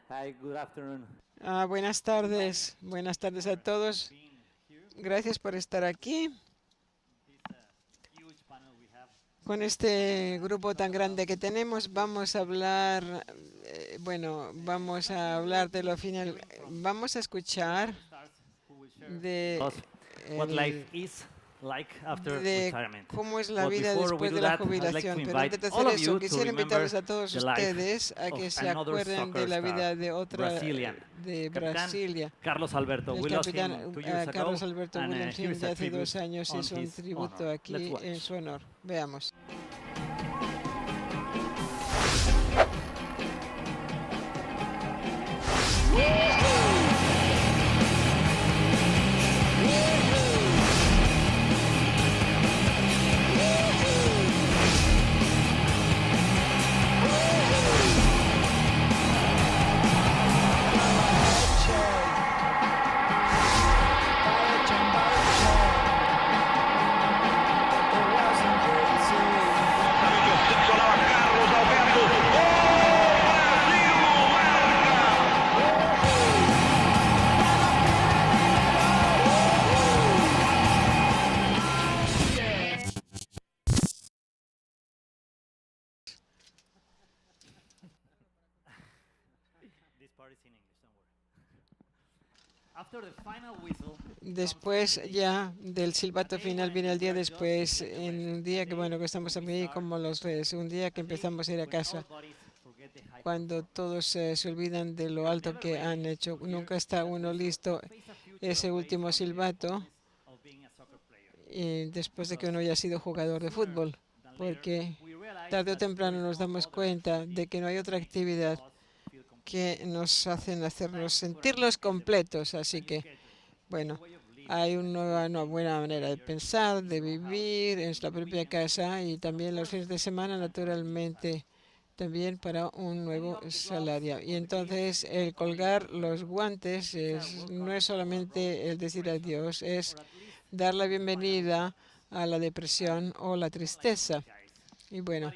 Hi, good afternoon. Buenas tardes a todos. Being here, Gracias por estar aquí this huge panel we have. con este grupo tan grande que tenemos. Vamos a hablar, vamos a hablar de lo final. Hearing from Vamos a three escuchar superstars who will share with de, us what life el- is like after de retirement. cómo es la But vida before we después do de la that, I'd like to jubilación. Pero invite antes de all hacer of eso, you to quisiera remember invitarles a todos the life ustedes a of que se another acuerden de soccer la star, vida de otra Brazilian, de Capitán Brasilia. Carlos Alberto. El We lost capitán him 2 years Carlos ago, Alberto and Williams here is de a hace tribute 2 años on hizo un his honor. tributo Let's aquí en watch. su honor. Veamos. Solava Carlos Alberto. Brasil marca! This part is in English, don't worry. After the final whistle, Después ya del silbato final viene el día después, en un día que bueno que estamos aquí como los reyes, un día que empezamos a ir a casa, cuando todos se olvidan de lo alto que han hecho. Nunca está uno listo ese último silbato y después de que uno haya sido jugador de fútbol, porque tarde o temprano nos damos cuenta de que no hay otra actividad que nos hacen hacernos sentirlos completos. Así que, bueno, hay una buena manera de pensar, de vivir en la propia casa y también los fines de semana, naturalmente, también para un nuevo salario. Y entonces el colgar los guantes no es solamente el decir adiós, es dar la bienvenida a la depresión o la tristeza. Y bueno,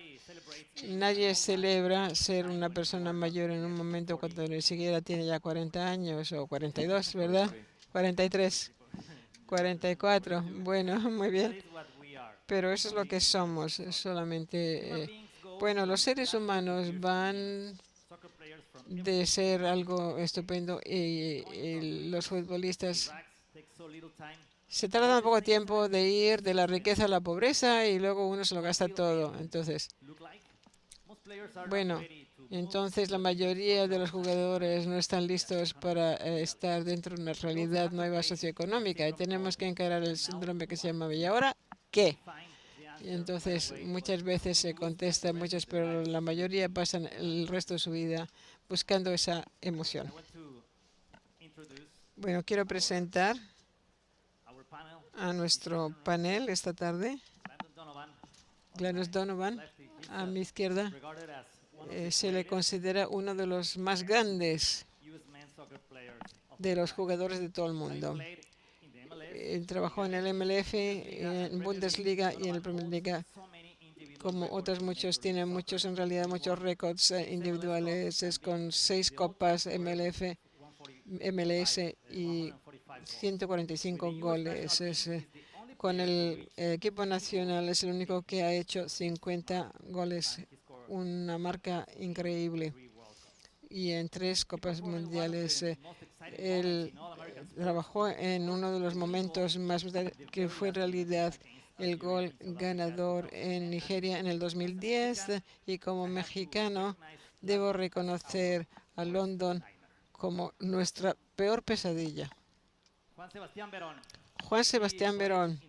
nadie celebra ser una persona mayor en un momento cuando ni siquiera tiene ya 40 años o 42, ¿verdad? 43, 44. Bueno, muy bien. Pero eso es lo que somos, es solamente... bueno, los seres humanos van de ser algo estupendo y los futbolistas se tardan poco tiempo de ir de la riqueza a la pobreza y luego uno se lo gasta todo. Entonces, bueno, entonces la mayoría de los jugadores no están listos para estar dentro de una realidad nueva socioeconómica y tenemos que encarar el síndrome que se llama ¿y ahora qué? Y entonces muchas veces se contesta muchas, pero la mayoría pasan el resto de su vida buscando esa emoción. Bueno, quiero presentar a nuestro panel esta tarde. Gladys Donovan, a mi izquierda, se le considera uno de los más grandes de los jugadores de todo el mundo. Trabajó en el MLF, en Bundesliga y en la Premier Liga. Como otros muchos, tiene muchos, en realidad, muchos récords individuales, es con 6 copas MLF, MLS y 145 goles. Con el equipo nacional es el único que ha hecho 50 goles, una marca increíble. Y en 3 copas mundiales él trabajó en uno de los momentos más que fue realidad el gol ganador en Nigeria en el 2010 y como mexicano debo reconocer a London como nuestra peor pesadilla. Juan Sebastián Verón,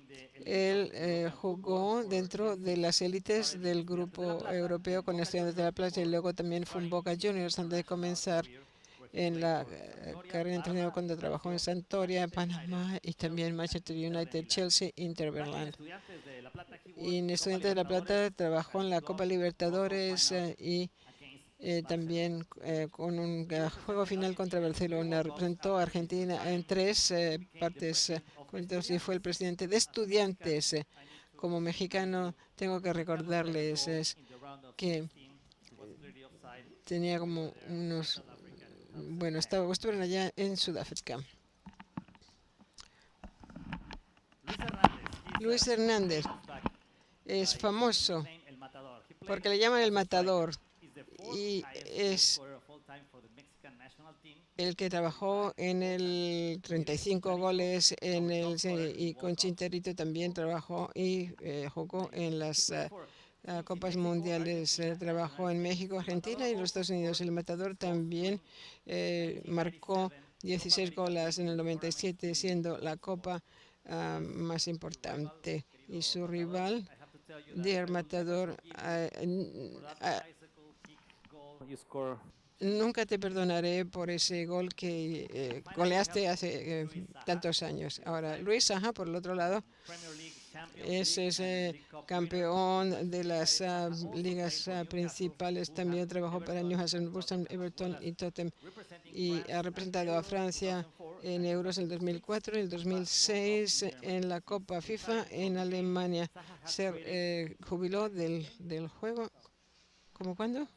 él jugó dentro de las élites del grupo europeo con Estudiantes de La Plata y luego también fue en Boca Juniors antes de comenzar en la carrera entrenador cuando trabajó en Sampdoria, en Panamá y también Manchester United, Chelsea, Inter Berlín. Y en Estudiantes de La Plata trabajó en la Copa Libertadores y también con un juego final contra Barcelona. Representó a Argentina en 3 partes y fue el presidente de Estudiantes. Como mexicano tengo que recordarles que tenía como unos bueno, estuvieron allá en Sudáfrica. Luis Hernández es famoso porque le llaman el Matador y es el que trabajó en el 35 goles y con Chinterito también trabajó y jugó en las Copas Mundiales. Trabajó en México, Argentina y los Estados Unidos. El Matador también marcó 16 goles en el 97, siendo la copa más importante. Y su rival, Der Matador, nunca te perdonaré por ese gol que goleaste hace tantos años. Ahora, Luis Saha, por el otro lado, es ese campeón de las ligas principales. También trabajó para Newcastle, Boston, Everton y Tottenham. Y ha representado a Francia en Euros en el 2004 y el 2006 en la Copa FIFA en Alemania. Se jubiló del juego. ¿Cómo cuándo?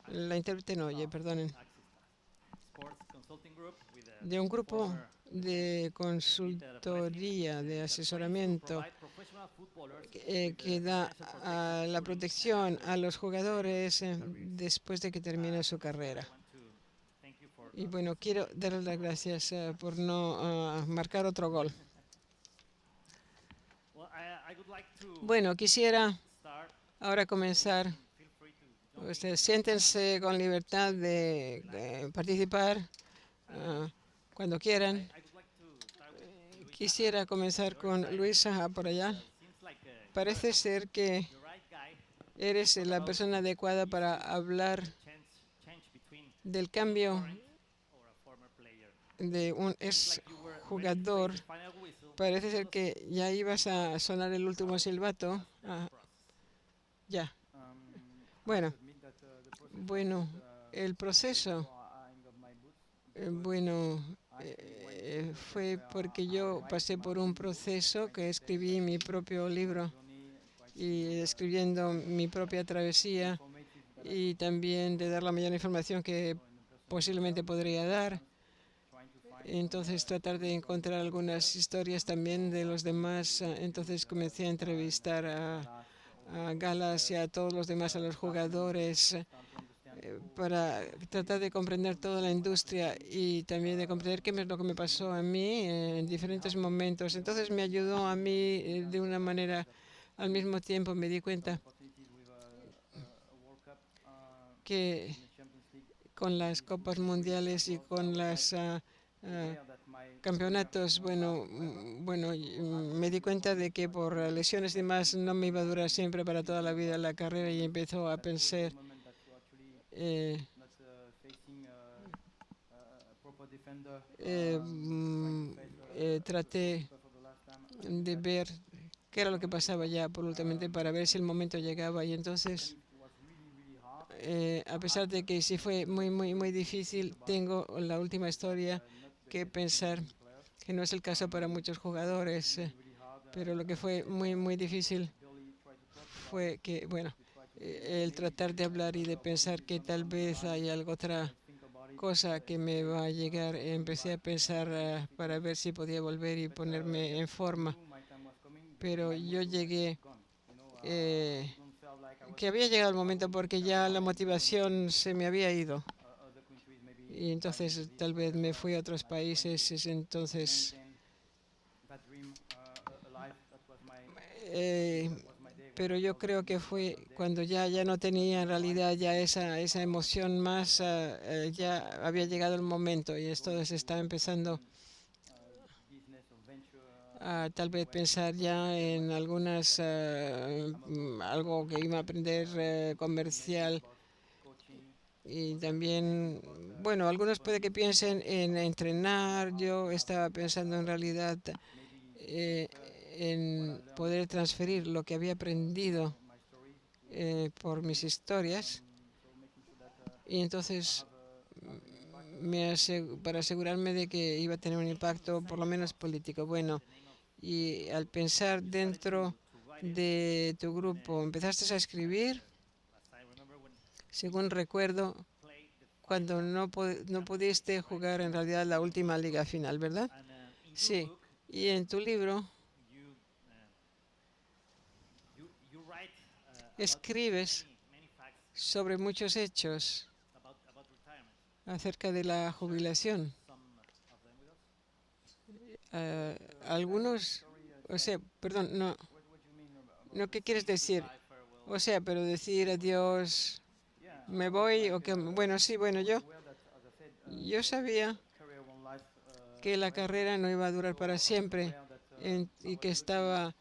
La intérprete no oye, perdonen. De un grupo de consultoría, de asesoramiento que da la protección a los jugadores después de que termine su carrera. Y bueno, quiero darles las gracias por no marcar otro gol. Bueno, quisiera ahora comenzar. Ustedes siéntense con libertad de participar cuando quieran. Quisiera comenzar con Luis Saha por allá. Parece ser que eres la persona adecuada para hablar del cambio de un exjugador. Parece ser que ya ibas a sonar el último silbato. Ya. Bueno, el proceso, fue porque yo pasé por un proceso que escribí mi propio libro y escribiendo mi propia travesía y también de dar la mayor información que posiblemente podría dar. Entonces tratar de encontrar algunas historias también de los demás. Entonces comencé a entrevistar a Galas y a todos los demás, a los jugadores, para tratar de comprender toda la industria y también de comprender qué es lo que me pasó a mí en diferentes momentos. Entonces me ayudó a mí de una manera, al mismo tiempo me di cuenta que con las copas mundiales y con los campeonatos, me di cuenta de que por lesiones y demás no me iba a durar siempre para toda la vida la carrera y empezó a pensar traté de ver qué era lo que pasaba ya por últimamente para ver si el momento llegaba y entonces a pesar de que sí fue muy difícil, tengo la última historia que pensar que no es el caso para muchos jugadores, pero lo que fue muy difícil fue que, el tratar de hablar y de pensar que tal vez hay algo otra cosa que me va a llegar. Empecé a pensar para ver si podía volver y ponerme en forma, pero yo llegué que había llegado el momento porque ya la motivación se me había ido y entonces tal vez me fui a otros países. Entonces pero yo creo que fue cuando ya no tenía en realidad ya esa emoción más, ya había llegado el momento y esto se está empezando a tal vez pensar ya en algunas algo que iba a aprender comercial y también algunos puede que piensen en entrenar. Yo estaba pensando en realidad en poder transferir lo que había aprendido por mis historias y entonces para asegurarme de que iba a tener un impacto por lo menos político. Y al pensar dentro de tu grupo, empezaste a escribir, según recuerdo, cuando no pudiste jugar en realidad la última liga final, ¿verdad? Sí. Y en tu libro escribes sobre muchos hechos acerca de la jubilación. Algunos, o sea, perdón, no, ¿qué quieres decir? O sea, pero decir adiós, me voy, o que, bueno, sí, bueno, yo sabía que la carrera no iba a durar para siempre y que estaba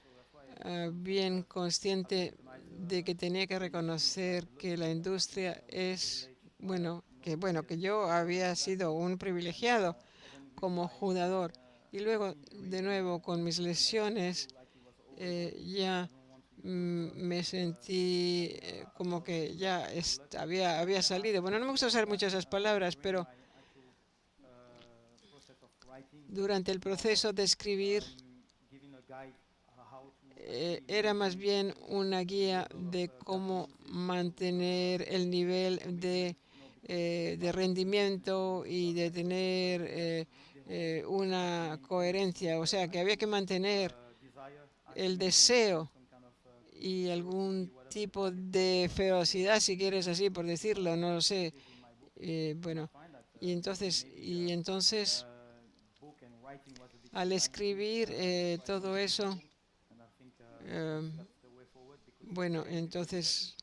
bien consciente de que tenía que reconocer que la industria es, que yo había sido un privilegiado como jugador. Y luego, de nuevo, con mis lesiones, ya me sentí como que ya había salido. Bueno, no me gusta usar mucho esas palabras, pero durante el proceso de escribir era más bien una guía de cómo mantener el nivel de rendimiento y de tener una coherencia. O sea, que había que mantener el deseo y algún tipo de ferocidad, si quieres así por decirlo, no lo sé. Bueno, y entonces al escribir todo eso, bueno, entonces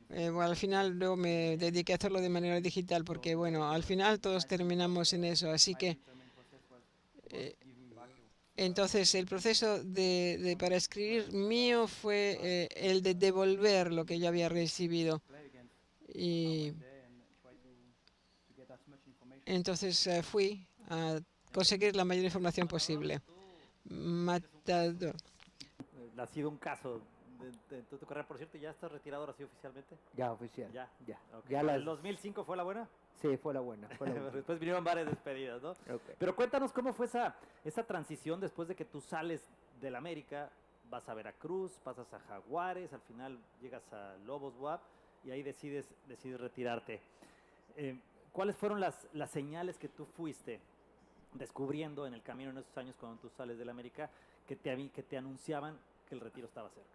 al final luego me dediqué a hacerlo de manera digital porque, bueno, al final todos terminamos en eso. Así que entonces el proceso para escribir mío fue el de devolver lo que yo había recibido. Y entonces fui a conseguir la mayor información posible. Matador. Ha sido un caso de tu carrera. Por cierto, ¿ya estás retirado ahora sí oficialmente? Ya, oficial. Ya. Okay. ¿El 2005 fue la buena? Sí, fue la buena. Después vinieron varias despedidas, ¿no? Okay. Pero cuéntanos cómo fue esa transición después de que tú sales del América, vas a Veracruz, pasas a Jaguares, al final llegas a Lobos WAP y ahí decides retirarte. ¿Cuáles fueron las señales que tú fuiste descubriendo en el camino en esos años cuando tú sales del América que te anunciaban que el retiro estaba cerca?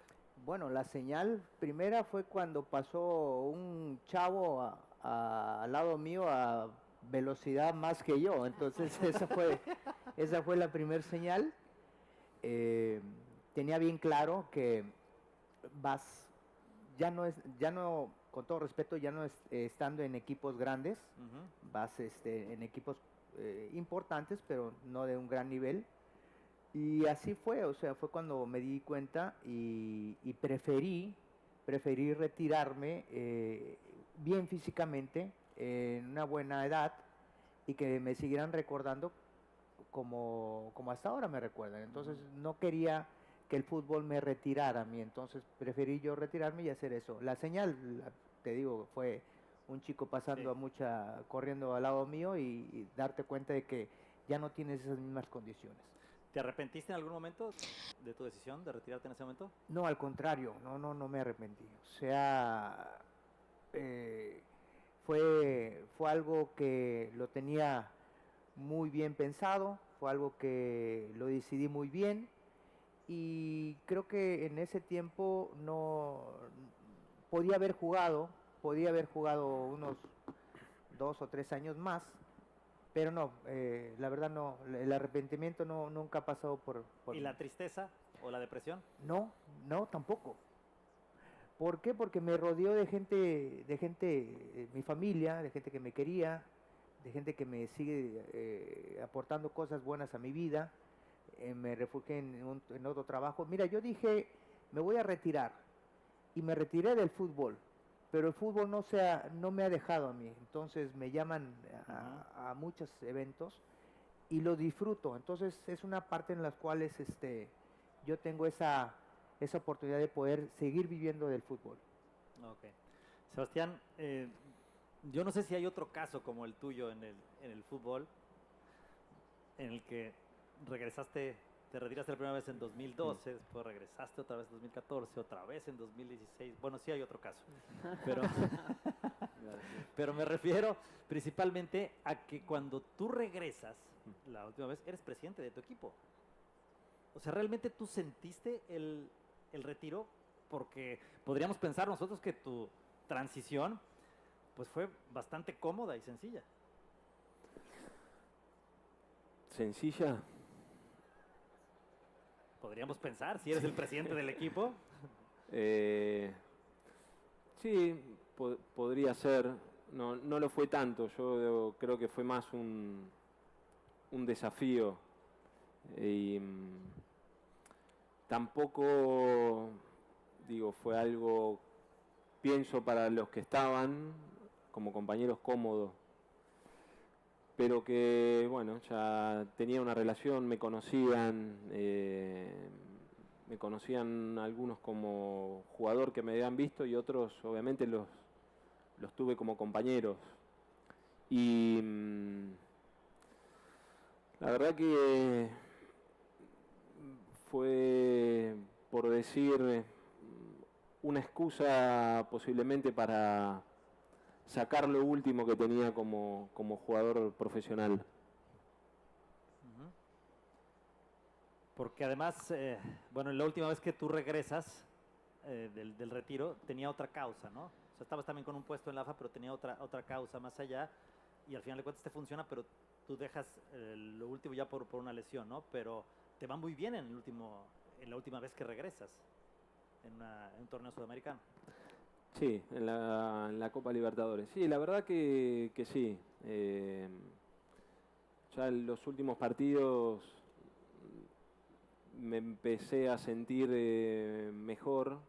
Bueno, la señal primera fue cuando pasó un chavo al lado mío a velocidad más que yo. Entonces esa fue la primera señal. Tenía bien claro que con todo respeto, ya no estando en equipos grandes, vas en equipos importantes, pero no de un gran nivel. Y así fue, o sea, fue cuando me di cuenta y preferí retirarme bien físicamente, en una buena edad, y que me siguieran recordando como hasta ahora me recuerdan. Entonces no quería que el fútbol me retirara a mí, entonces preferí yo retirarme y hacer eso. La señal, te digo, fue un chico pasando corriendo al lado mío y darte cuenta de que ya no tienes esas mismas condiciones. ¿Te arrepentiste en algún momento de tu decisión de retirarte en ese momento? No, al contrario, no me arrepentí. O sea, fue algo que lo tenía muy bien pensado, fue algo que lo decidí muy bien y creo que en ese tiempo no podía haber jugado unos 2 o 3 años más. Pero no, la verdad no, el arrepentimiento nunca ha pasado por ¿Y la tristeza o la depresión? No, tampoco. ¿Por qué? Porque me rodeó de gente, mi familia, de gente que me quería, de gente que me sigue aportando cosas buenas a mi vida. Me refugié en otro trabajo. Mira, yo dije, me voy a retirar. Y me retiré del fútbol. Pero el fútbol no me ha dejado a mí. Entonces me llaman a muchos eventos y lo disfruto. Entonces es una parte en las cuales yo tengo esa oportunidad de poder seguir viviendo del fútbol. Ok. Sebastián, yo no sé si hay otro caso como el tuyo en el fútbol, en el que te retiraste la primera vez en 2012, después regresaste otra vez en 2014, otra vez en 2016. Bueno, sí hay otro caso, pero Pero me refiero principalmente a que cuando tú regresas, la última vez, eres presidente de tu equipo. O sea, ¿realmente tú sentiste el retiro? Porque podríamos pensar nosotros que tu transición pues fue bastante cómoda y sencilla. ¿Sencilla? Podríamos pensar, si eres el presidente del equipo. Sí, podría ser. No lo fue tanto. Yo creo que fue más un desafío. Y tampoco, digo, fue algo, pienso, para los que estaban como compañeros cómodos. Pero que, bueno, ya tenía una relación, me conocían algunos como jugador que me habían visto y otros obviamente los tuve como compañeros. Y la verdad que fue, por decir, una excusa posiblemente para sacar lo último que tenía como jugador profesional. Porque además, bueno, la última vez que tú regresas del retiro, tenía otra causa, ¿no? O sea, estabas también con un puesto en la AFA, pero tenía otra causa más allá, y al final de cuentas te funciona, pero tú dejas lo último ya por una lesión, ¿no? Pero te va muy bien en la última vez que regresas en un torneo sudamericano. Sí, en la Copa Libertadores. Sí, la verdad que sí. Ya en los últimos partidos me empecé a sentir mejor,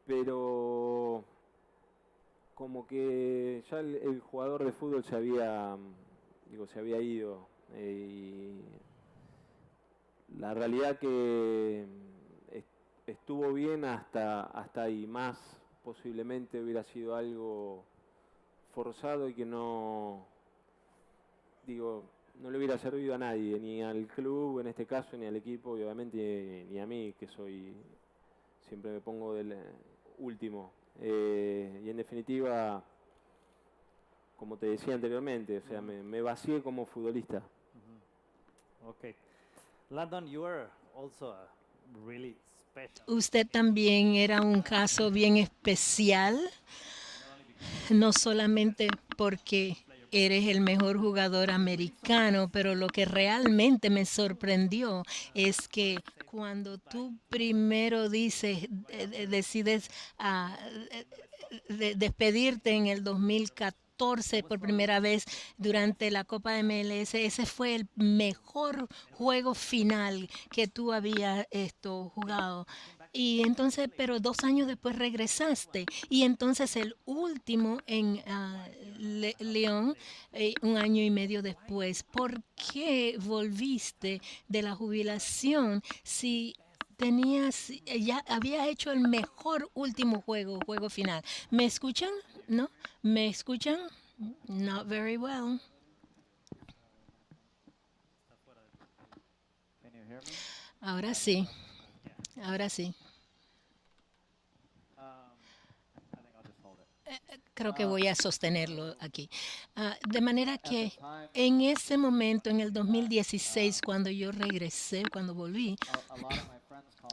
pero como que ya el jugador de fútbol se había ido. Y la realidad que estuvo bien hasta ahí. Más posiblemente hubiera sido algo forzado y que no le hubiera servido a nadie, ni al club en este caso, ni al equipo, y obviamente ni a mí, que siempre me pongo del último. Y en definitiva, como te decía anteriormente, o sea, me vacié como futbolista. Okay. Landon, you are also a really special. Usted también era un caso bien especial, no solamente porque eres el mejor jugador americano, pero lo que realmente me sorprendió es que cuando tú primero decides despedirte en el 2014 por primera vez durante la Copa MLS, ese fue el mejor juego final que tú habías jugado. Y entonces, pero 2 años después regresaste. Y entonces el último en León, 1 año y medio después. ¿Por qué volviste de la jubilación si ya había hecho el mejor último juego final? ¿Me escuchan? ¿No? ¿Me escuchan? Not very well. Ahora sí. Ahora sí. Creo que voy a sostenerlo aquí. De manera que en ese momento, en el 2016, cuando yo regresé, cuando volví,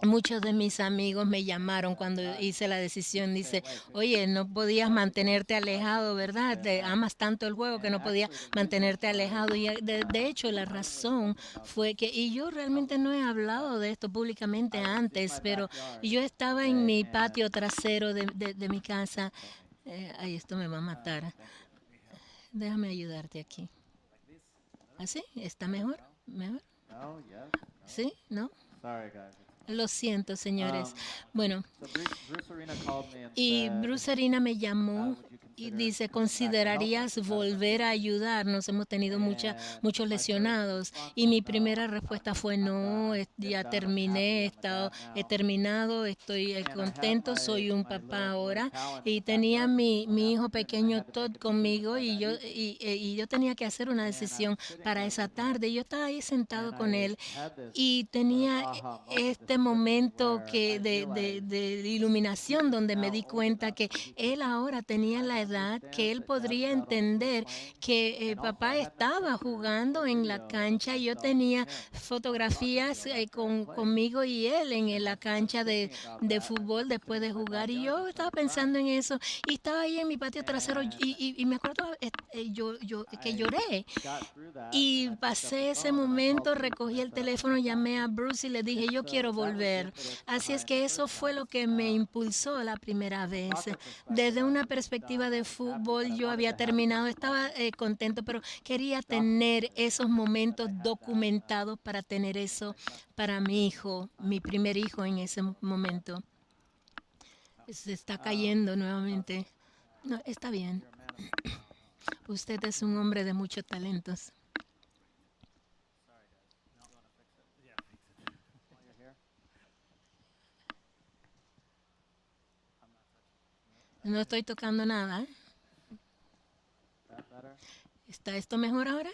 muchos de mis amigos me llamaron cuando hice la decisión. Dice, oye, no podías mantenerte alejado, ¿verdad? Te amas tanto el juego que no podías mantenerte alejado. Y de hecho, la razón fue que, y yo realmente no he hablado de esto públicamente antes, pero yo estaba en mi patio trasero de mi casa. Ay, esto me va a matar. Déjame ayudarte aquí. ¿Así? ¿Está mejor? ¿Mejor? ¿Sí? ¿No? Lo siento, señores. Bueno, y Bruce Arena me llamó y dice, ¿considerarías volver a ayudarnos? Hemos tenido muchos lesionados. Y mi primera respuesta fue no, ya terminé, he terminado, estoy contento, soy un papá ahora. Y tenía mi hijo pequeño Todd conmigo y yo tenía que hacer una decisión para esa tarde. Yo estaba ahí sentado con él y tenía este momento de iluminación donde me di cuenta que él ahora tenía la edad que él podría entender que papá estaba jugando en la cancha. Yo tenía fotografías conmigo y él en la cancha de fútbol después de jugar, y yo estaba pensando en eso y estaba ahí en mi patio trasero y me acuerdo que lloré y pasé ese momento, recogí el teléfono, llamé a Bruce y le dije, yo quiero volver. Así es que eso fue lo que me impulsó la primera vez. Desde una perspectiva de fútbol, yo había terminado, estaba contento, pero quería tener esos momentos documentados para tener eso para mi hijo, mi primer hijo en ese momento. Se está cayendo nuevamente. No, está bien. Usted es un hombre de muchos talentos. No estoy tocando nada. ¿Está esto mejor ahora?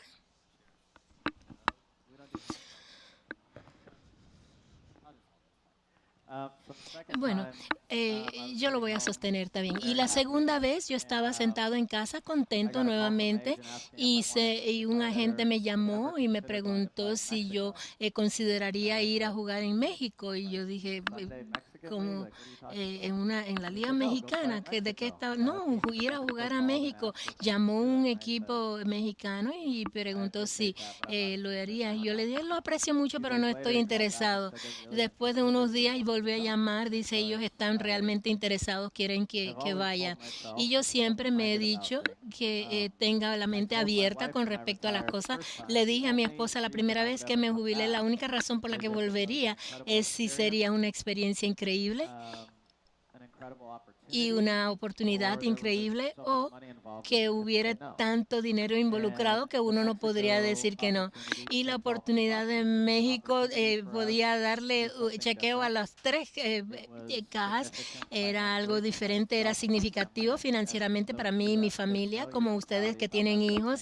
Bueno, yo lo voy a sostener también. Y la segunda vez yo estaba sentado en casa contento nuevamente y un agente me llamó y me preguntó si yo consideraría ir a jugar en México. Y yo dije, como en la Liga Mexicana, ¿de qué estaba? No, ir a jugar a México. Llamó un equipo mexicano y preguntó si lo haría. Yo le dije, lo aprecio mucho, pero no estoy interesado. Después de unos días volvió a llamar, dice, ellos están realmente interesados, quieren que vaya. Y yo siempre me he dicho que tenga la mente abierta con respecto a las cosas. Le dije a mi esposa la primera vez que me jubilé, la única razón por la que volvería es si sería una experiencia increíble y una oportunidad increíble, o que hubiera tanto dinero involucrado que uno no podría decir que no. Y la oportunidad de México, podía darle chequeo a las 3 cajas, era algo diferente, era significativo financieramente para mí y mi familia. Como ustedes que tienen hijos,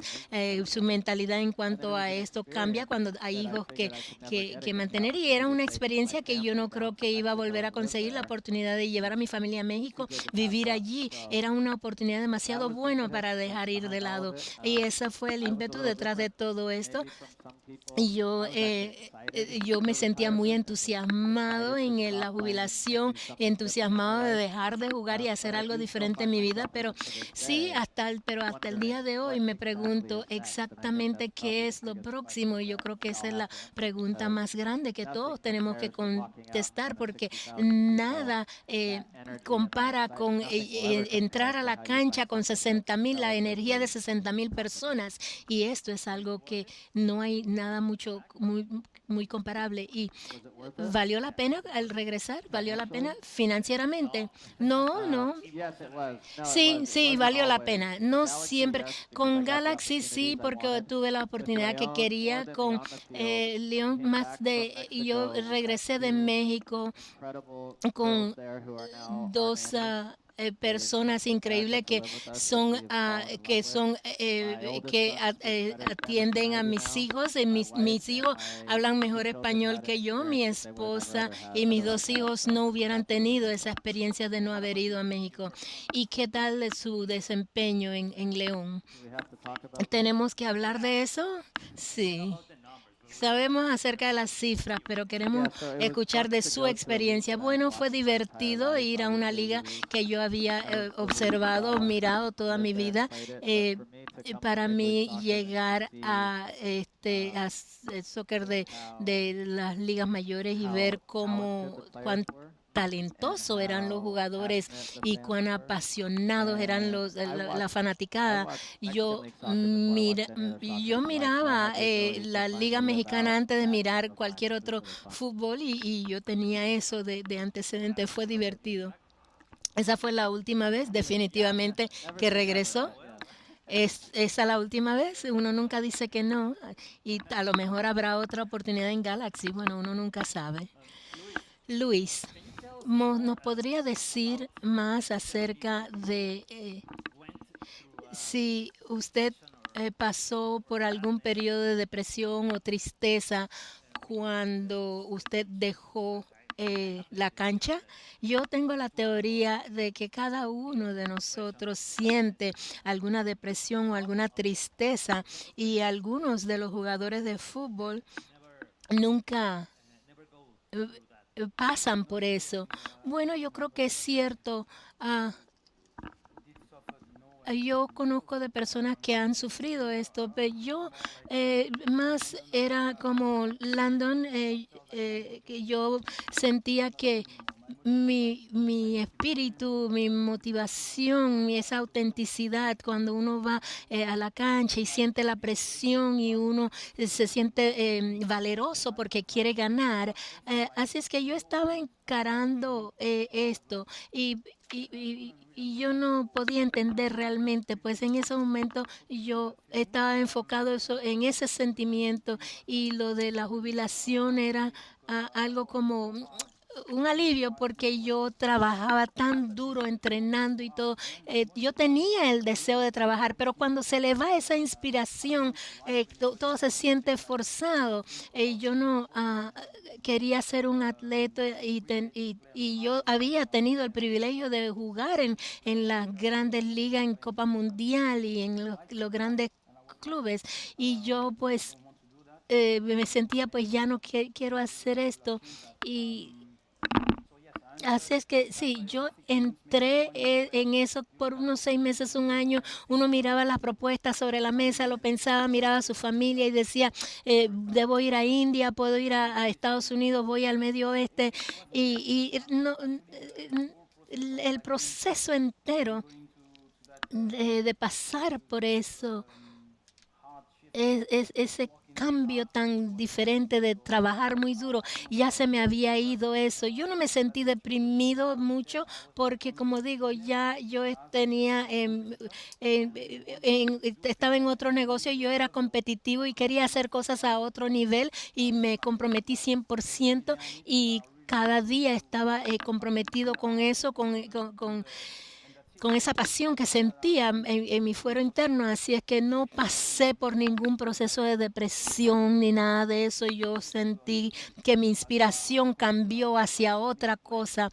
su mentalidad en cuanto a esto cambia cuando hay hijos que mantener, y era una experiencia que yo no creo que iba a volver a conseguir. La oportunidad de llevar a mi familia a México, vivir allí, era una oportunidad demasiado buena para dejar ir de lado, y ese fue el ímpetu detrás de todo esto. Y yo me sentía muy entusiasmado en la jubilación, entusiasmado de dejar de jugar y hacer algo diferente en mi vida, pero sí, hasta el día de hoy me pregunto exactamente qué es lo próximo, y yo creo que esa es la pregunta más grande que todos tenemos que contestar, porque nada compara con entrar a la cancha con 60,000, la energía de 60,000 personas, y esto es algo que no hay nada muy comparable. Y ¿valió la pena al regresar? ¿Valió la pena financieramente? No. Sí, valió la pena. No siempre. Con Galaxy sí, porque tuve la oportunidad que quería. Con León yo regresé de México con dos personas increíbles que atienden a mis hijos. Mis hijos hablan mejor español que yo. Mi esposa y mis 2 hijos no hubieran tenido esa experiencia de no haber ido a México. ¿Y qué tal de su desempeño en León? ¿Tenemos que hablar de eso? Sí. Sabemos acerca de las cifras, pero queremos escuchar de su experiencia. Bueno, fue divertido ir a una liga que yo había observado, mirado toda mi vida. Para mí llegar a soccer de las ligas mayores y ver cuán talentosos eran los jugadores y cuán apasionados eran la fanaticada. Yo miraba la Liga Mexicana antes de mirar cualquier otro fútbol, y yo tenía eso de antecedente. Fue divertido. Esa fue la última vez, definitivamente, que regresó. ¿Es esa la última vez? Uno nunca dice que no, y a lo mejor habrá otra oportunidad en Galaxy. Bueno, uno nunca sabe. Luis, ¿nos podría decir más acerca de si usted pasó por algún periodo de depresión o tristeza cuando usted dejó la cancha. Yo tengo la teoría de que cada uno de nosotros siente alguna depresión o alguna tristeza y algunos de los jugadores de fútbol nunca pasan por eso. Bueno, yo creo que es cierto. Yo conozco de personas que han sufrido esto, pero yo más era como Landon, que yo sentía que mi espíritu, mi motivación, esa autenticidad, cuando uno va a la cancha y siente la presión y uno se siente valeroso porque quiere ganar. Así es que yo estaba encarando esto y yo no podía entender realmente, pues en ese momento yo estaba enfocado en ese sentimiento y lo de la jubilación era algo como un alivio porque yo trabajaba tan duro entrenando y todo. Yo tenía el deseo de trabajar, pero cuando se le va esa inspiración, todo se siente forzado. Yo no quería ser un atleta y yo había tenido el privilegio de jugar en las grandes ligas, en Copa Mundial y en los grandes clubes. Y yo pues me sentía pues ya no quiero hacer esto. Y así es que sí, yo entré en eso por unos 6 meses, un año. Uno miraba las propuestas sobre la mesa, lo pensaba, miraba a su familia y decía, debo ir a India, puedo ir a Estados Unidos, voy al Medio Oeste. Y no, el proceso entero de pasar por eso, ese cambio tan diferente de trabajar muy duro, ya se me había ido eso. Yo no me sentí deprimido mucho porque, como digo, ya yo tenía, estaba en otro negocio, yo era competitivo y quería hacer cosas a otro nivel y me comprometí 100% y cada día estaba comprometido con eso, con esa pasión que sentía en mi fuero interno, así es que no pasé por ningún proceso de depresión ni nada de eso. Yo sentí que mi inspiración cambió hacia otra cosa.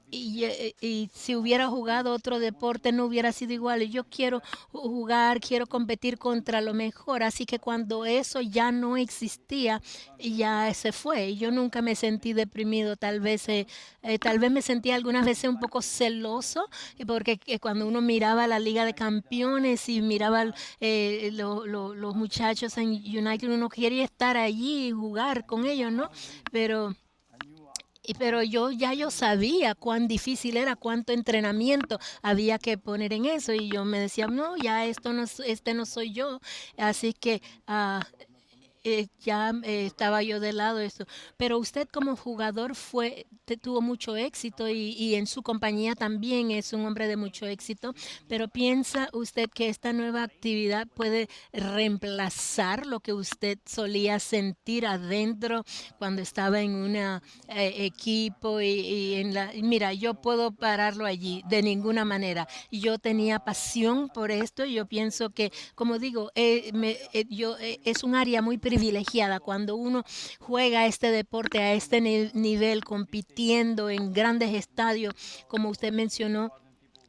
Y si hubiera jugado otro deporte no hubiera sido igual. Yo quiero jugar, quiero competir contra lo mejor. Así que cuando eso ya no existía, ya se fue. Yo nunca me sentí deprimido. Tal vez me sentí algunas veces un poco celoso, porque cuando uno miraba la Liga de Campeones y miraba los muchachos en United, uno quería estar allí y jugar con ellos, ¿no? Pero yo sabía cuán difícil era, cuánto entrenamiento había que poner en eso y yo me decía, no, ya este no soy yo, así que ya estaba yo de lado esto. Pero usted como jugador tuvo mucho éxito y en su compañía también es un hombre de mucho éxito, pero ¿piensa usted que esta nueva actividad puede reemplazar lo que usted solía sentir adentro cuando estaba en un equipo mira, yo puedo pararlo allí de ninguna manera. Yo tenía pasión por esto y yo pienso que, como digo, es un área muy privilegiada cuando uno juega este deporte a este nivel, compitiendo en grandes estadios, como usted mencionó.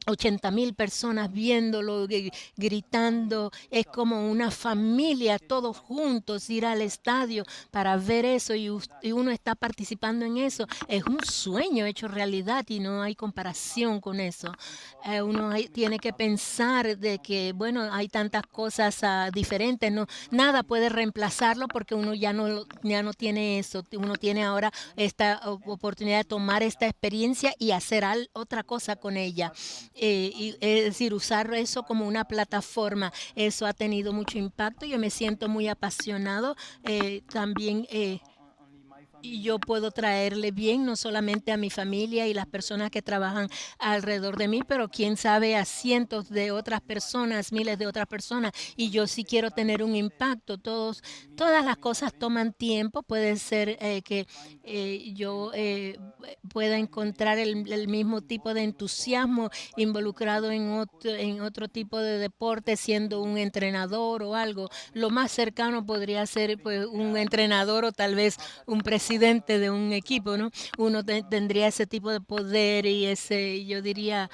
80,000 personas viéndolo, gritando, es como una familia, todos juntos, ir al estadio para ver eso y uno está participando en eso. Es un sueño hecho realidad y no hay comparación con eso. Uno tiene que pensar de que, bueno, hay tantas cosas diferentes, nada puede reemplazarlo porque uno ya no tiene eso. Uno tiene ahora esta oportunidad de tomar esta experiencia y hacer otra cosa con ella. Es decir, usar eso como una plataforma, eso ha tenido mucho impacto. Yo me siento muy apasionado. También y yo puedo traerle bien no solamente a mi familia y las personas que trabajan alrededor de mí, pero quién sabe a cientos de otras personas, miles de otras personas. Y yo sí quiero tener un impacto. Todas las cosas toman tiempo. Puede ser que yo pueda encontrar el mismo tipo de entusiasmo involucrado en otro tipo de deporte, siendo un entrenador o algo. Lo más cercano podría ser pues un entrenador o tal vez un presidente presidente de un equipo, ¿no? Uno tendría ese tipo de poder y ese, yo diría,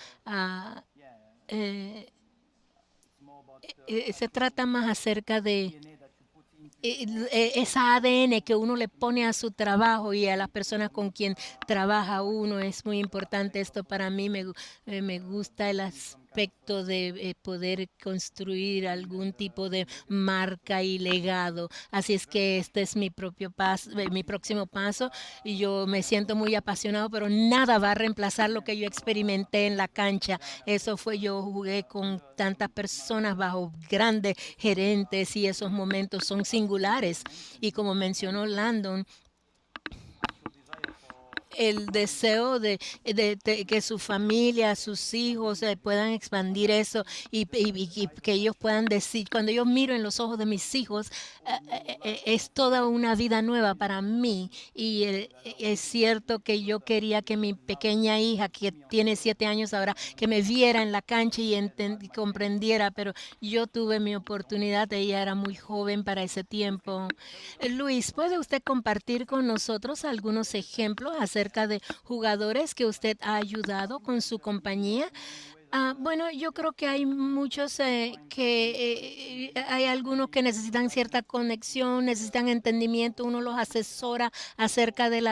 eh, se trata más acerca de esa ADN que uno le pone a su trabajo y a las personas con quien trabaja uno. Es muy importante esto para mí. Me gusta el aspecto de poder construir algún tipo de marca y legado. Así es que este es mi propio paso, mi próximo paso, y yo me siento muy apasionado, pero nada va a reemplazar lo que yo experimenté en la cancha. Eso fue, yo jugué con tantas personas bajo grandes gerentes y esos momentos son singulares. Y como mencionó Landon, el deseo de que su familia, sus hijos puedan expandir eso y que ellos puedan decir, cuando yo miro en los ojos de mis hijos, es toda una vida nueva para mí. Y es cierto que yo quería que mi pequeña hija, que tiene 7 años ahora, que me viera en la cancha y comprendiera, pero yo tuve mi oportunidad, ella era muy joven para ese tiempo. Luis, ¿puede usted compartir con nosotros algunos ejemplos acerca de jugadores que usted ha ayudado con su compañía? Bueno, yo creo que hay muchos hay algunos que necesitan cierta conexión, necesitan entendimiento, uno los asesora acerca de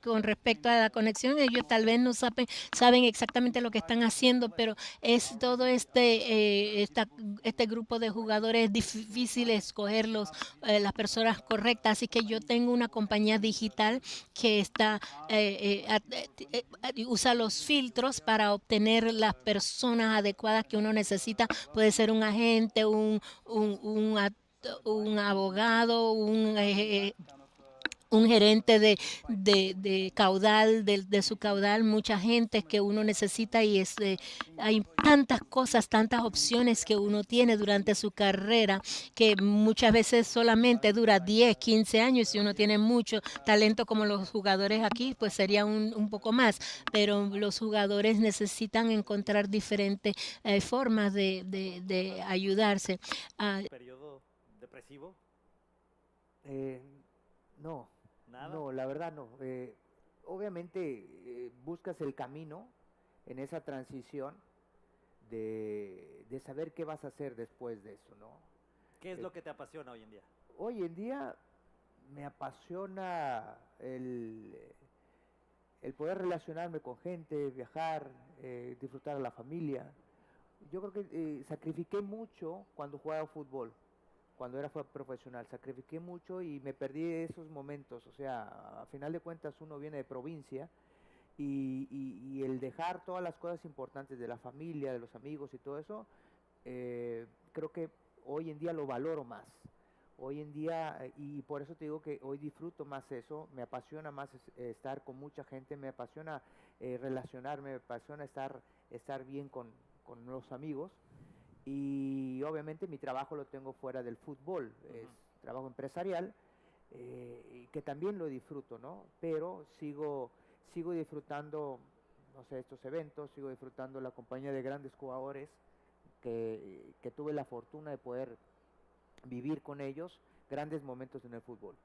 con respecto a la conexión. Ellos tal vez no saben exactamente lo que están haciendo, pero es todo este grupo de jugadores, es difícil escogerlos, las personas correctas. Así que yo tengo una compañía digital que usa los filtros para obtener las personas adecuadas que uno necesita. Puede ser un agente, un abogado, un gerente de caudal, de su caudal, mucha gente que uno necesita, y hay tantas cosas, tantas opciones que uno tiene durante su carrera, que muchas veces solamente dura 10, 15 años. Si uno tiene mucho talento como los jugadores aquí, pues sería un poco más, pero los jugadores necesitan encontrar diferentes formas de ayudarse. ¿Periodo depresivo? No. ¿Nada? No, la verdad no. Obviamente buscas el camino en esa transición de saber qué vas a hacer después de eso, ¿no? ¿Qué es lo que te apasiona hoy en día? Hoy en día me apasiona el poder relacionarme con gente, viajar, disfrutar a la familia. Yo creo que sacrifiqué mucho cuando jugaba fútbol. Cuando era profesional, sacrifiqué mucho y me perdí esos momentos. O sea, a final de cuentas uno viene de provincia y el dejar todas las cosas importantes de la familia, de los amigos y todo eso, creo que hoy en día lo valoro más. Hoy en día, y por eso te digo que hoy disfruto más eso, me apasiona más estar con mucha gente, me apasiona relacionarme, me apasiona estar bien con los amigos. Y obviamente mi trabajo lo tengo fuera del fútbol, es trabajo empresarial, que también lo disfruto, ¿no? Pero sigo disfrutando, no sé, estos eventos, sigo disfrutando la compañía de grandes jugadores que tuve la fortuna de poder vivir con ellos grandes momentos en el fútbol.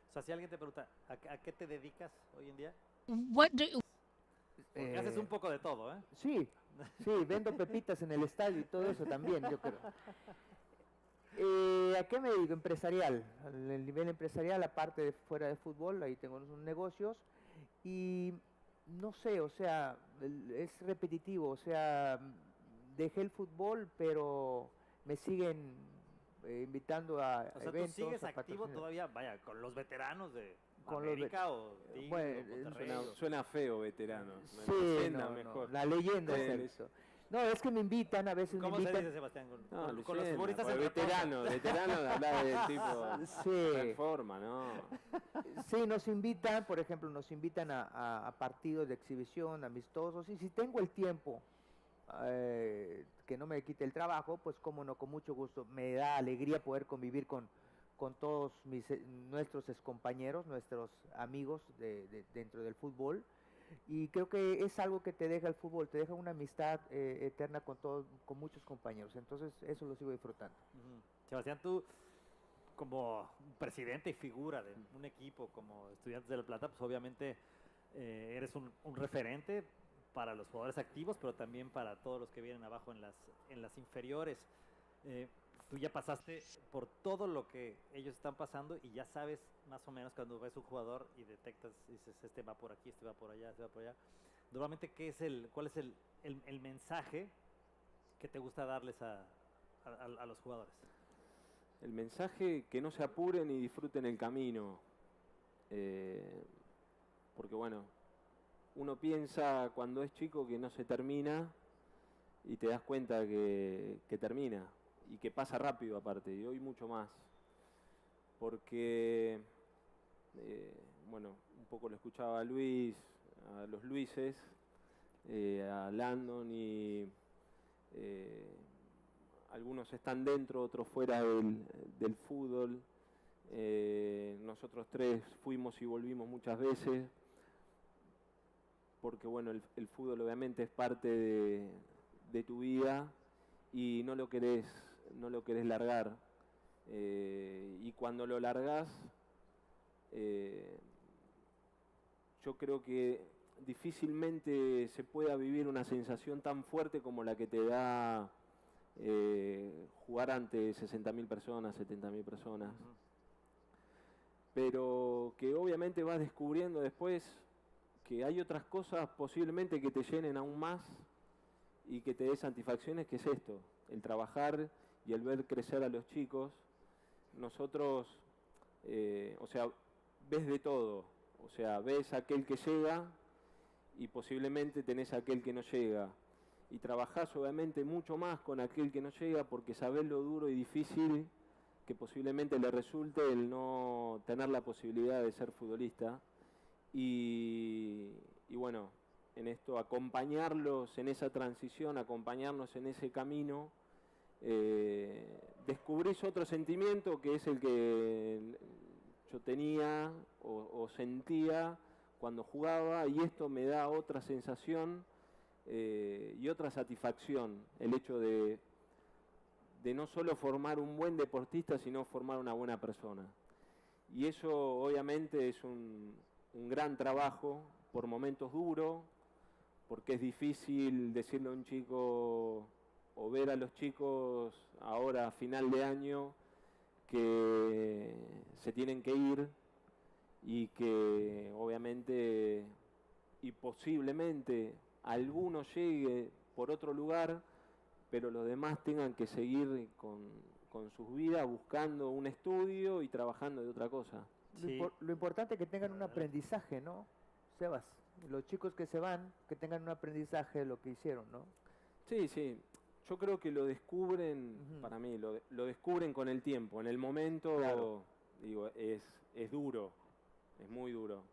O sea, si alguien te pregunta, ¿a qué te dedicas hoy en día? Porque haces un poco de todo, ¿eh? Sí, vendo pepitas en el estadio y todo eso también, yo creo. ¿A qué me dedico? Empresarial. El nivel empresarial, aparte de fuera de fútbol, ahí tengo unos negocios. Y no sé, o sea, es repetitivo. O sea, dejé el fútbol, pero me siguen invitando a o sea, eventos. ¿tú sigues activo todavía, vaya, con los veteranos de con América o Tigres bueno, o Monterrey? Suena feo, veterano. Sí, mejor. La leyenda es eso. No, es que me invitan, a veces ¿Cómo me invitan. se dice, Sebastián? Con los futbolistas el veterano de hablar del tipo de forma, ¿no? Sí, nos invitan, por ejemplo, a partidos de exhibición, amistosos, y si tengo el tiempo que no me quite el trabajo, pues cómo no, con mucho gusto. Me da alegría poder convivir con todos nuestros excompañeros, nuestros amigos dentro del fútbol. Y creo que es algo que te deja el fútbol, te deja una amistad eterna con muchos compañeros. Entonces eso lo sigo disfrutando. Sebastián, tú como presidente y figura de un equipo como Estudiantes de La Plata, pues obviamente eres un referente para los jugadores activos, pero también para todos los que vienen abajo en las inferiores. Tú ya pasaste por todo lo que ellos están pasando y ya sabes más o menos cuando ves un jugador y detectas, dices, este va por aquí, este va por allá, este va por allá. Normalmente, ¿cuál es el mensaje que te gusta darles a los jugadores? El mensaje, que no se apuren y disfruten el camino. Porque bueno, uno piensa cuando es chico que no se termina y te das cuenta que termina y que pasa rápido aparte, y hoy mucho más. Porque, bueno, un poco lo escuchaba a Luis, a los Luises, a Landon y algunos están dentro, otros fuera del fútbol. Nosotros tres fuimos y volvimos muchas veces, porque bueno, el fútbol obviamente es parte de tu vida y no lo querés largar. Y cuando lo largás, yo creo que difícilmente se pueda vivir una sensación tan fuerte como la que te da jugar ante 60.000 personas, 70.000 personas. Pero que obviamente vas descubriendo después que hay otras cosas posiblemente que te llenen aún más y que te dé satisfacciones, que es esto, el trabajar y el ver crecer a los chicos. Nosotros, o sea, ves de todo, o sea, ves aquel que llega y posiblemente tenés aquel que no llega. Y trabajás obviamente mucho más con aquel que no llega porque sabés lo duro y difícil que posiblemente le resulte el no tener la posibilidad de ser futbolista. Y bueno, en esto acompañarlos en esa transición, acompañarnos en ese camino, descubrís otro sentimiento que es el que yo tenía o sentía cuando jugaba, y esto me da otra sensación y otra satisfacción, el hecho de no solo formar un buen deportista, sino formar una buena persona. Y eso obviamente es un gran trabajo, por momentos duro, porque es difícil decirle a un chico o ver a los chicos ahora a final de año que se tienen que ir y que obviamente y posiblemente alguno llegue por otro lugar, pero los demás tengan que seguir con sus vidas buscando un estudio y trabajando de otra cosa. Sí. Lo importante es que tengan un aprendizaje, ¿no, Sebas? Los chicos que se van, que tengan un aprendizaje de lo que hicieron, ¿no? Sí, sí. Yo creo que lo descubren, para mí, lo descubren con el tiempo. En el momento, claro, digo, es duro, es muy duro.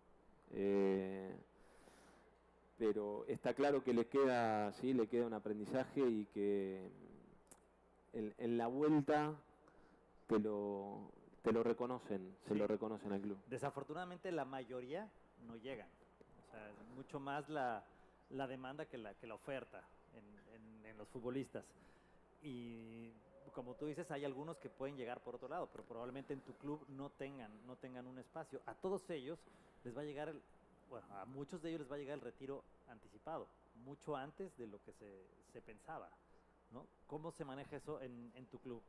Pero está claro que le queda un aprendizaje y que en la vuelta te lo reconocen, se lo reconocen al club. Desafortunadamente la mayoría no llegan. O sea, es mucho más la demanda que la oferta en los futbolistas. Y como tú dices, hay algunos que pueden llegar por otro lado, pero probablemente en tu club no tengan un espacio. A todos ellos les va a llegar a muchos de ellos les va a llegar el retiro anticipado, mucho antes de lo que se pensaba, ¿no? ¿Cómo se maneja eso en tu club?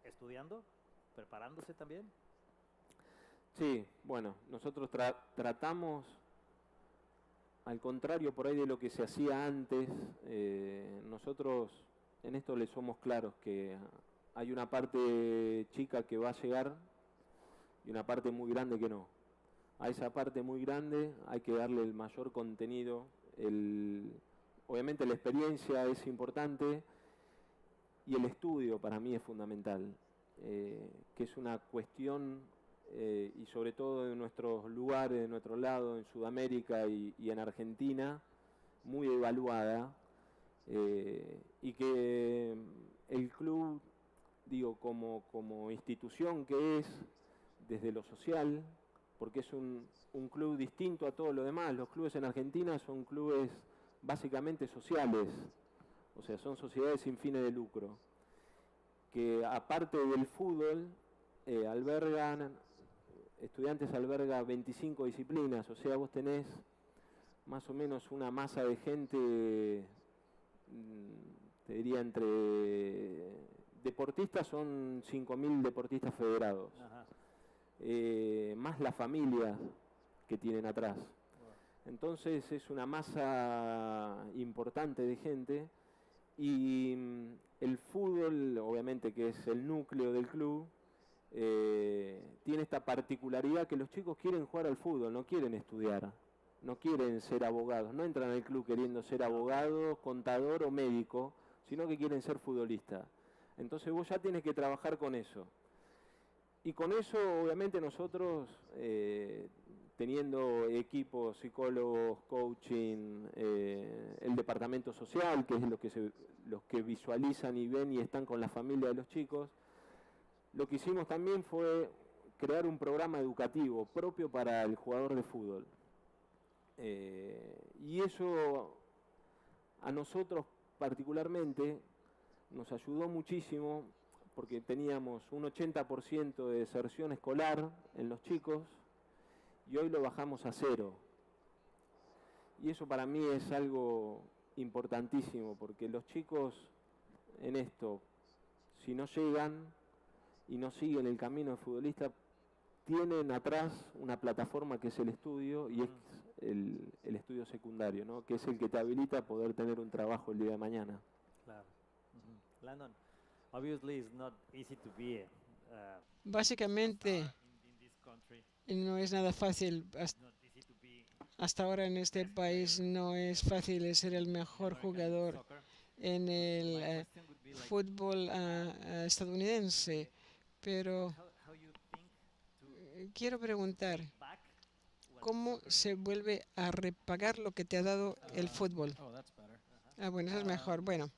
¿Estudiando? ¿Preparándose también? Sí, bueno, nosotros tratamos, al contrario por ahí de lo que se hacía antes, nosotros en esto le somos claros que hay una parte chica que va a llegar y una parte muy grande que no. A esa parte muy grande hay que darle el mayor contenido. Obviamente la experiencia es importante y el estudio para mí es fundamental, que es una cuestión, y sobre todo en nuestros lugares, de nuestro lado, en Sudamérica y en Argentina, muy evaluada, y que el club, digo, como institución que es, desde lo social, porque es un club distinto a todo lo demás. Los clubes en Argentina son clubes básicamente sociales, o sea, son sociedades sin fines de lucro, que aparte del fútbol Estudiantes alberga 25 disciplinas, o sea, vos tenés más o menos una masa de gente, te diría entre deportistas son 5.000 deportistas federados, más la familia que tienen atrás. Entonces es una masa importante de gente y el fútbol, obviamente que es el núcleo del club, tiene esta particularidad que los chicos quieren jugar al fútbol, no quieren estudiar, no quieren ser abogados, no entran al club queriendo ser abogado, contador o médico, sino que quieren ser futbolistas. Entonces vos ya tienes que trabajar con eso. Y con eso, obviamente, nosotros, teniendo equipos, psicólogos, coaching, el departamento social, que es los que visualizan y ven y están con la familia de los chicos, lo que hicimos también fue crear un programa educativo propio para el jugador de fútbol. Y eso a nosotros particularmente nos ayudó muchísimo porque teníamos un 80% de deserción escolar en los chicos y hoy lo bajamos a 0. Y eso para mí es algo importantísimo porque los chicos en esto, si no llegan y no siguen el camino de futbolista, tienen atrás una plataforma que es el estudio y es el estudio secundario, ¿no? Que es el que te habilita a poder tener un trabajo el día de mañana. Claro. Landon, obviously it's not easy to be Básicamente, in this country. no es nada fácil. Hasta ahora en este país no es fácil ser el mejor jugador en el fútbol estadounidense. Pero quiero preguntar, ¿cómo se vuelve a repagar lo que te ha dado el fútbol? Bueno, eso es mejor. Bueno.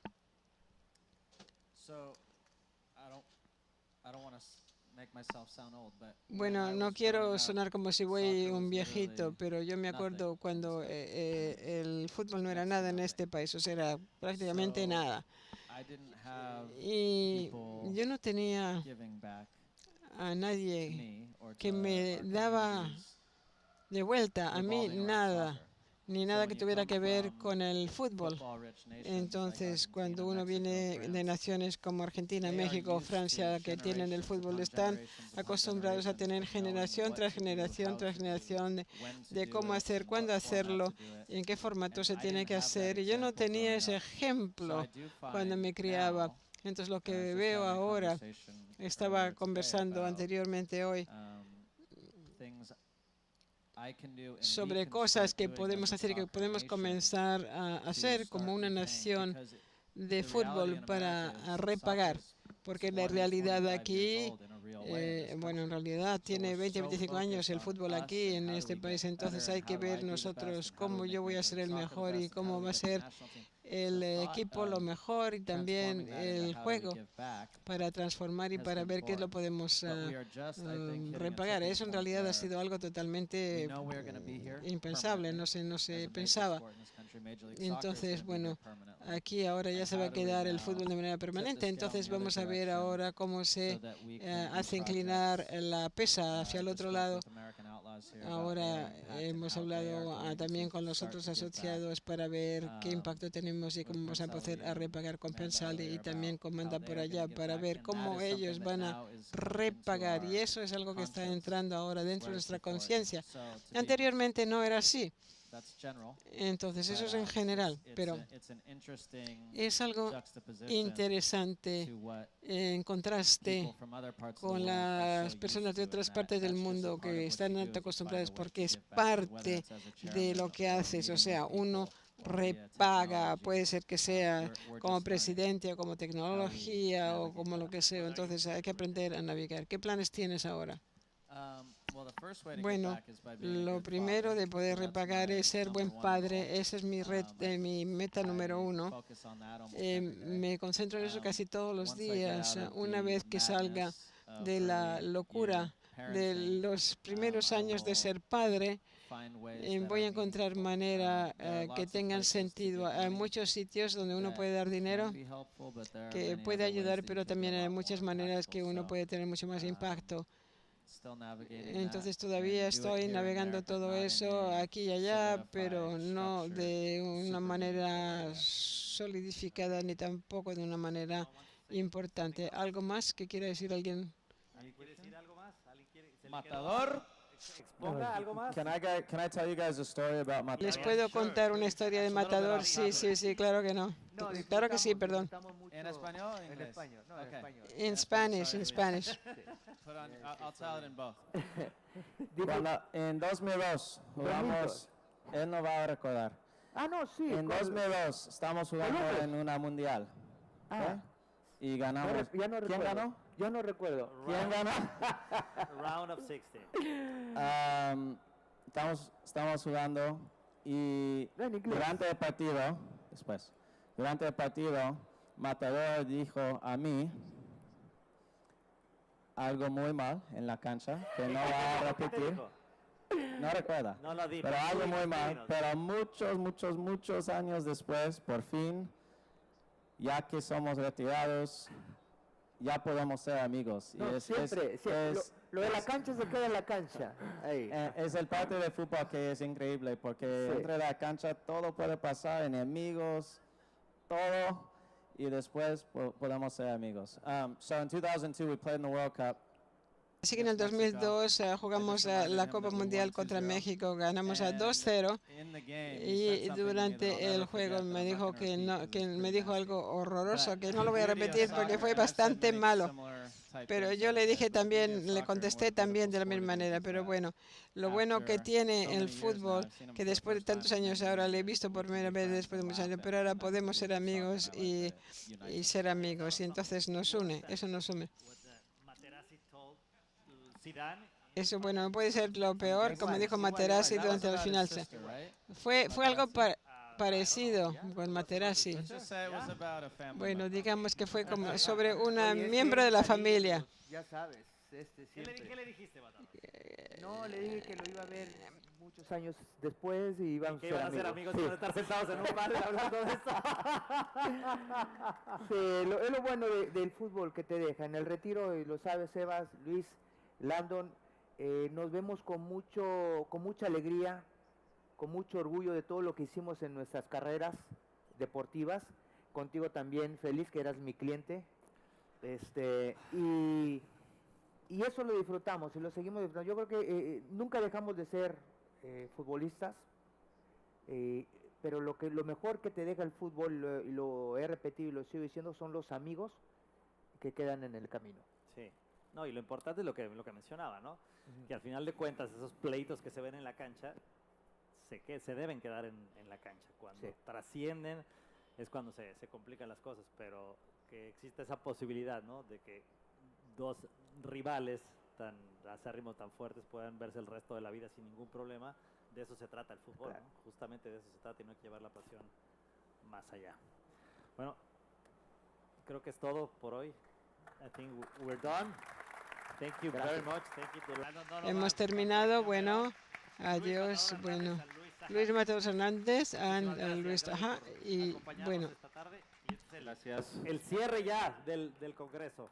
Bueno, no quiero sonar como si voy un viejito, pero yo me acuerdo cuando el fútbol no era nada en este país, o sea, era prácticamente nada. Y yo no tenía a nadie que me daba de vuelta a mí nada, ni nada que tuviera que ver con el fútbol. Entonces, cuando uno viene de naciones como Argentina, México, Francia, que tienen el fútbol, están acostumbrados a tener generación tras generación tras generación de cómo hacer, cuándo hacerlo, en qué formato se tiene que hacer. Y yo no tenía ese ejemplo cuando me criaba. Entonces, lo que veo ahora, estaba conversando anteriormente hoy, sobre cosas que podemos hacer y que podemos comenzar a hacer como una nación de fútbol para repagar. Porque la realidad aquí, bueno, en realidad tiene 20, 25 años el fútbol aquí en este país, entonces hay que ver nosotros cómo yo voy a ser el mejor y cómo va a ser el equipo lo mejor y también el juego para transformar y para ver qué lo podemos repagar. Eso en realidad ha sido algo totalmente impensable, no se pensaba. Entonces, bueno, aquí ahora ya se va a quedar el fútbol de manera permanente, entonces vamos a ver ahora cómo se hace inclinar la pesa hacia el otro lado. Ahora hemos hablado también con los otros asociados para ver qué impacto tenemos y cómo vamos a poder repagar con Pensale y también con Manda por allá para ver cómo ellos van a repagar. Y eso es algo que está entrando ahora dentro de nuestra conciencia. Anteriormente no era así. Entonces eso es en general, pero es algo interesante en contraste con las personas de otras partes del mundo que están alto acostumbradas porque es parte de lo que haces, o sea, uno repaga, puede ser que sea como presidente o como tecnología o como lo que sea, entonces hay que aprender a navegar. ¿Qué planes tienes ahora? Bueno, lo primero de poder repagar es ser buen padre. Esa es mi meta número 1. Me concentro en eso casi todos los días. Una vez que salga de la locura de los primeros años de ser padre, voy a encontrar manera que tengan sentido. Hay muchos sitios donde uno puede dar dinero que puede ayudar, pero también hay muchas maneras que uno puede tener mucho más impacto. Entonces todavía estoy navegando todo eso aquí y allá, pero no de una manera solidificada ni tampoco de una manera importante. ¿Algo más que quiera decir alguien? ¿Alguien quiere decir algo más? ¿Alguien quiere, se le quedó Matador. Exponga algo más. Can I tell you guys a story about Matador? ¿Les puedo contar una historia de Matador? Sí, sí, sí, claro que no. Claro que sí, perdón. ¿En español o En inglés? español, no, en Okay. español. En Spanish, en Spanish. Put on, I'll tell it in both. Cuando en 2002 jugamos, él no va a recordar. Ah, no, sí. En 2002 estamos jugando Columbus. en una mundial. Ah, Y no ganamos. ya no ¿Quién recuerdo. ganó? Yo no recuerdo. ¿Quién ganó? Round of 60. Estamos jugando y No, en inglés. durante el partido, Matador dijo a mí algo muy mal en la cancha que no va a ¿Qué te repetir. dijo? No recuerda. No lo di. Pero algo muy mal. dinos. Pero muchos años después, por fin, ya que somos retirados, ya podemos ser amigos. No, siempre. Lo de la cancha se queda en la cancha. Ahí. Es el parte del fútbol que es increíble, porque Sí. entre la cancha todo puede pasar, enemigos, todo, y después podemos ser amigos. So in 2002 we played in the World Cup. Así que en el 2002 jugamos la Copa Mundial contra México, ganamos a 2-0 y durante el juego me dijo que no, que me dijo algo horroroso, que no lo voy a repetir porque fue bastante malo. Pero yo le dije también, le contesté también de la misma manera. Pero bueno, lo bueno que tiene el fútbol, que después de tantos años ahora le he visto por primera vez después de muchos años, pero ahora podemos ser amigos y ser amigos y entonces nos une, eso nos une. Materazzi told Zidane. Eso, bueno, no puede ser lo peor, como dijo Materazzi durante la final. Fue algo parecido con Materazzi. Bueno, digamos que fue como sobre una miembro de la familia. Ya sabes, ¿Qué siempre. le dijiste, Matador? No, le dije que lo iba a ver muchos años después y íbamos Que iban a ser amigos y Sí. van a estar sentados en un bar hablando de esto. Sí, es lo bueno del fútbol que te deja. En el retiro, y lo sabes, Sebas, Luis, Landon, nos vemos con mucha alegría, con mucho orgullo de todo lo que hicimos en nuestras carreras deportivas. Contigo también, feliz que eras mi cliente. Y eso lo disfrutamos y lo seguimos disfrutando. Yo creo que nunca dejamos de ser futbolistas. Pero lo mejor que te deja el fútbol, y lo he repetido y lo sigo diciendo, son los amigos que quedan en el camino. Sí. No, y lo importante es lo que mencionaba, ¿no? Que al final de cuentas esos pleitos que se ven en la cancha se deben quedar en la cancha. Cuando Sí. trascienden es cuando se complican las cosas, pero que existe esa posibilidad, ¿no? De que dos rivales tan acérrimos, tan fuertes puedan verse el resto de la vida sin ningún problema. De eso se trata el fútbol, Claro. ¿no? Justamente de eso se trata y no hay que llevar la pasión más allá. Bueno, creo que es todo por hoy. I think we're done. Thank you very much. Thank you to Landon Donovan. Hemos terminado, bueno, adiós, bueno. Luis Mateos Hernández, Luis, ajá, y bueno. El cierre ya del Congreso.